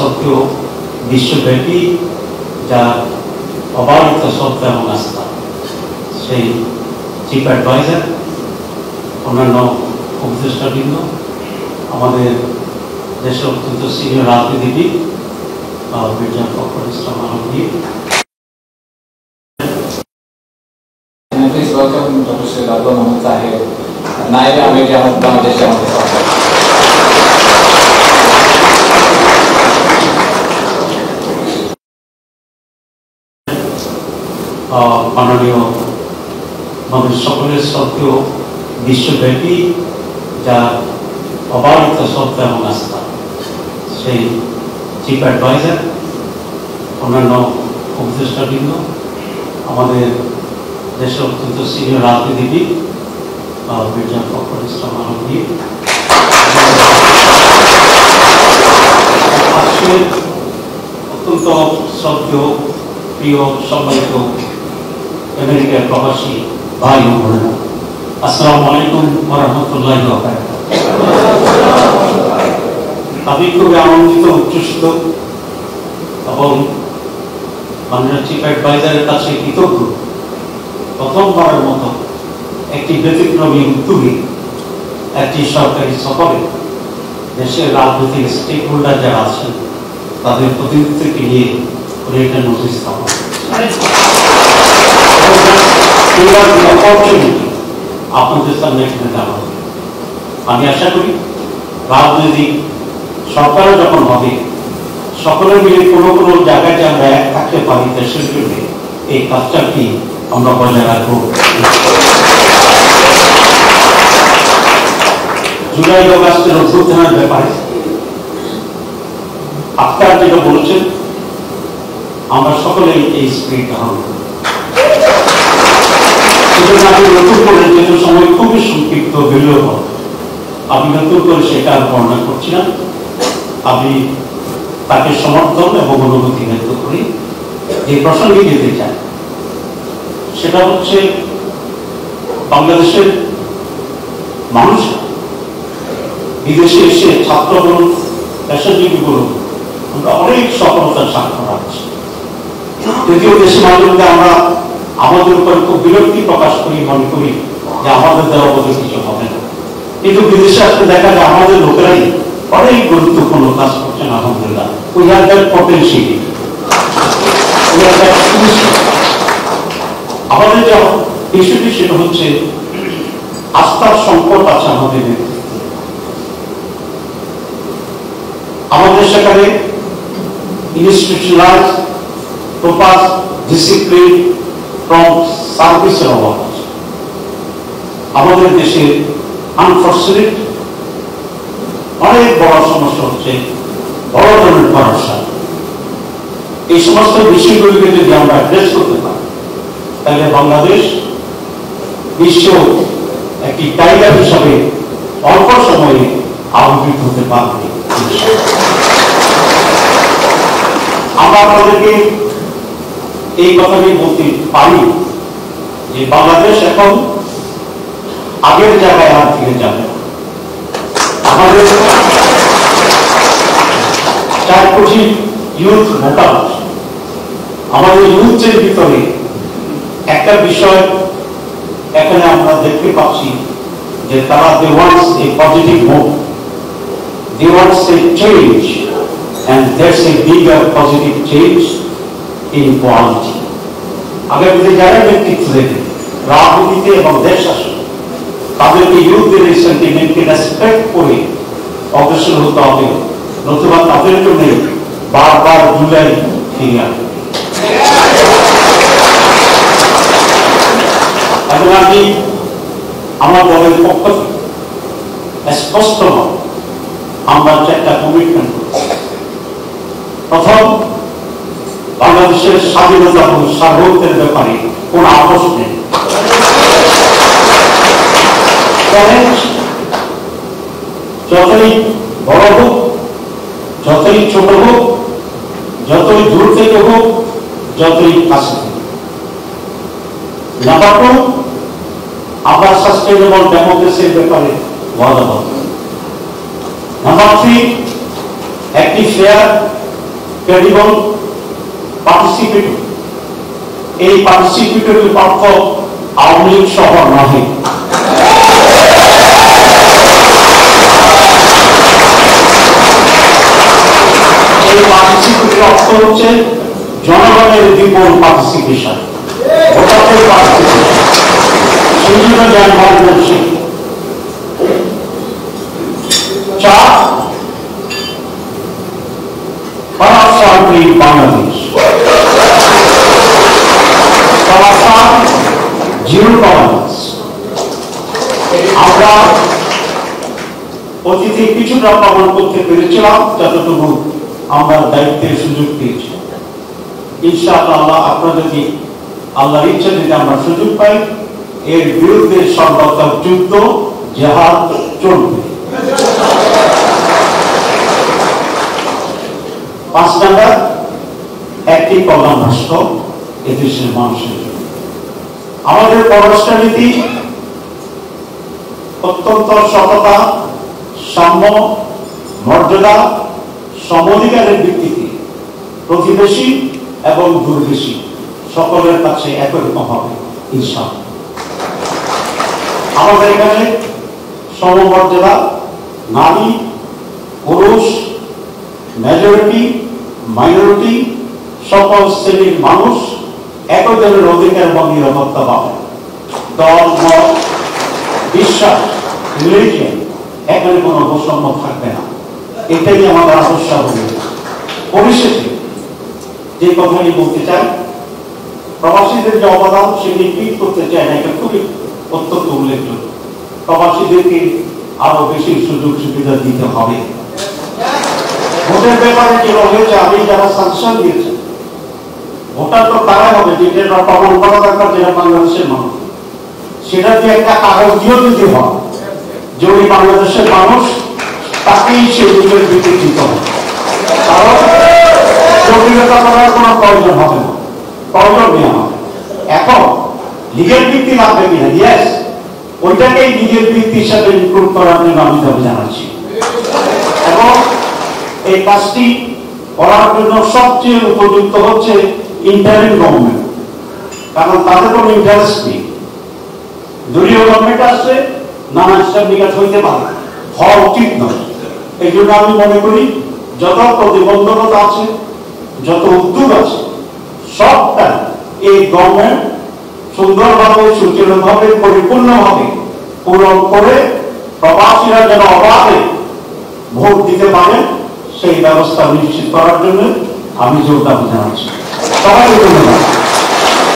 সত্ত্বেও বিশ্বব্যাপী যা অবারিত শ্রদ্ধা এবং আস্থা, সেই চিফ অ্যাডভাইজার, অন্যান্য উপদেষ্টাবৃন্দ, আমাদের দেশের অত্যন্ত সিনিয়র রাজনীতিবিদ Mirza Fakhrul Islam Alamgir, Please welcome Dr. Syed Abdul Mohamed Tahir, Naib Amir Jamaat Bangladesh Jamaat Islami. মাননীয় আমাদের সকলের সত্ত্বেও বিশ্বব্যাপী যা অবারিত শ্রদ্ধা এবং আস্থা, সেই চিফ অ্যাডভাইজার, অন্যান্য উপদেষ্টাবৃন্দ, আমাদের দেশের অত্যন্ত সিনিয়র রাজনীতিবিদ মির্জা ফখরুল ইসলাম আলমগীর, আজকের অত্যন্ত শ্রদ্ধেয় প্রিয় সম্মানিত আমেরিকার প্রবাসী ভাই ও বোনেরা, আসসালামু আলাইকুম ওয়া রাহমাতুল্লাহি ওয়া বারাকাতুহু। আমি খুবই আনন্দিত, উচ্ছ্বসিত এবং মাননীয় চিফ অ্যাডভাইজারের কাছে কৃতজ্ঞ। প্রথমবারের মতো একটি ব্যতিক্রমী উদ্যোগে একটি সরকারি সফরে দেশের রাজনৈতিক স্টেক হোল্ডার যারা আছেন তাদের প্রতিনিধিত্বকে নিয়ে একটা নোটিশ স্থাপন, আপনাদের সামনে এখানে দেওয়া হবে। আমি আশা করি রাজনৈতিক সরকারও যখন হবে, সকলে মিলে কোনো কোনো জায়গায় যে আমরা এক থাকতে পারি দেশের জন্য, এই কাজটাকে আমরা বজায় রাখবো। জুলাই আগস্টের অভ্যুত্থানের ব্যাপারে আপনারা যেটা বলেছেন, আমরা সকলেই এই স্পিরিট ধারণ করি। আমি নতুন করে যেহেতু সময় খুবই সংক্ষিপ্ত বিলম্ব, আমি নতুন করে সেটা বর্ণনা করছি না। আমি তাকে সমর্থন এবং অনুভূতি ব্যক্ত করি। যে প্রসঙ্গে যেতে চাই সেটা হচ্ছে বাংলাদেশের মানুষ বিদেশে এসে ছাত্র বলুন, পেশাজীবী বলুন, আমরা অনেক সফলতার স্বাক্ষর রাখছি। যদিও দেশে মাঝে মধ্যে আমরা আমাদের উপর খুব বিরক্তি প্রকাশ করি, মনে করি যে আমাদের দ্বারা অবশ্যই কিছু হবে না, কিন্তু বিদেশে আসলে দেখা যায় আমাদের লোকেরাই অনেক গুরুত্বপূর্ণ কাজ করছেন। আলহামদুলিল্লাহ, উই হ্যাভ দ্যাট পটেনশিয়াল। আমাদের যে বিষয়টি সেটা হচ্ছে আস্থার সংকট আছে আমাদের নেতৃত্বে। আমাদের সেখানে ইনস্টিটিউশনালাইজ প্রপার ডিসিপ্লিন ফ্রম সার্ভিসের অভাব আছে আমাদের দেশে। আনফর্চুনেট অনেক বড় সমস্যা হচ্ছে বড় ধরনের করাপশন। এই সমস্ত বিষয়গুলিকে যদি আমরা অ্যাড্রেস করতে পারি, তাহলে বাংলাদেশ বিশ্ব একটি টাইগার হিসাবে অল্প সময়ে আবির্ভূত হতে পারবে। আমরা আপনাদেরকে এই কথাটি বলতে পারি যে বাংলাদেশ এখন আগের জায়গায় আর ফিরে যাবে। আমাদের 4 কোটি ইউথ ভোটার, আমাদের ইউথের ভিতরে একটা বিষয় এখানে আমরা দেখতে পাচ্ছি যে তারা they want a positive move, they want a change, and there's a bigger positive change in quality. আগামীতে যারা নেতৃত্ব দেবে রাজনীতিতে এবং দেশ শাসনে, তাদেরকে ইউথদের এই সেন্টিমেন্টকে রেসপেক্ট করে অগ্রসর হতে হবে, নতুবা তাদের জন্য বারবার জুলাই ফিরে আসবে। এবং আমি আমার দলের পক্ষ থেকে স্পষ্ট আমরা 4টা কমিটমেন্ট করছি। প্রথম, বাংলাদেশের স্বাধীনতা এবং সার্বভৌমত্বের ব্যাপারে কোন আপোষ নেই। যতই বড় হোক, যতই ছোট হোক, যতই দূর থেকে হোক, যতই কাছে হোক। নাম্বার 2, আমরা সাস্টেইনেবল ডেমোক্রেসির ব্যাপারে ওয়াদাবদ্ধ। নাম্বার 3, একটি ফেয়ার ক্রেডিবল, পার্টিসিপেটরি। এই পার্টিসিপেটরি অর্থ আওয়ামী লীগ সহ নহে। এই পার্টিসিপেটরি অর্থ হচ্ছে জনগণের বিপুল পার্টিসিপেশন, ভোটারদের পার্টিসিপেশন। সেই জন্য জ্ঞান বলছি বাংলাদেশ জিরো টলারেন্স। আমরা অতীতে কিছুটা প্রমাণ করতে পেরেছিলাম যতটুকু আমরা দায়িত্বের সুযোগ পেয়েছি। ইনশাআল্লাহ আপনারা যদি আল্লাহর ইচ্ছা যদি আমরা সুযোগ পাই, এর বিরুদ্ধে সর্বাত্মক যুদ্ধ জিহাদ চলবে। 5 নাম্বার, একটি কল্যাণ রাষ্ট্র এদেশের মানুষের জন্য। আমাদের পররাষ্ট্রনীতি অত্যন্ত সততা, সাম্য, মর্যাদা, সমঅধিকারের ভিত্তিতে প্রতিবেশী এবং দূরদেশী সকলের কাছে একই রকম হবে ইনশাআল্লাহ। আমাদের এখানে সমমর্যাদা, নারী পুরুষ, মেজরিটি মাইনরিটি সকল শ্রেণীর মানুষ একই ধরনের অধিকার এবং নিরাপত্তা পাবে। দল, মত, বিশ্বাস, রিলিজিয়ন এখানে কোনো বৈষম্য থাকবে না। এটাই আমাদের আদর্শ হবে। পরিশেষে যে কথাটি বলতে চাই, প্রবাসীদের যে অবদান সেটি টুইট করতে চাই না, এটা খুবই অত্যন্ত উল্লেখযোগ্য। প্রবাসীদেরকে আরো বেশি সুযোগ সুবিধা দিতে হবে। ভোটের ব্যাপারে যেটা হয়েছে, আমি যারা সাংসদ দিয়েছেন, ভোটার তো তারাই হবে যেটা প্রমাণ করা দরকার যেটা বাংলাদেশের মানুষ। সেটা দিয়ে একটা কাগজ দিয়েও যদি হয় যে ওই বাংলাদেশের মানুষ, তাকেই সে ভোটের দিতে দিতে হবে। কারণ জটিলতা করার কোনো প্রয়োজন হবে না, প্রয়োজন নেই আমার। এখন লিগেল ভিত্তি লাগবে কিনা, ইয়েস, ওইটাকেই লিগেল ভিত্তি হিসাবে ইনক্লুড করার জন্য আমি দাবি জানাচ্ছি। এবং এই কাজটি করার জন্য সবচেয়ে উপযুক্ত হচ্ছে ইন্টারিম গভর্নমেন্ট, কারণ তাদের কোনো ইন্টারেস্ট নেই। দলীয় গভর্নমেন্ট আসছে, নানা হিসাব নিকাশ হইতে পারে, হওয়া উচিত নয়। এই জন্য আমি মনে করি যত প্রতিবন্ধকতা আছে, যত উদ্যোগ আছে, সবটা এই গভর্নমেন্ট সুন্দরভাবে, সুচারুভাবে, পরিপূর্ণভাবে পূরণ করে প্রবাসীরা যেন অবাধে ভোট দিতে পারেন সেই ব্যবস্থা নিশ্চিত করার জন্য আমি জোর দাবি জানাচ্ছি। সবাই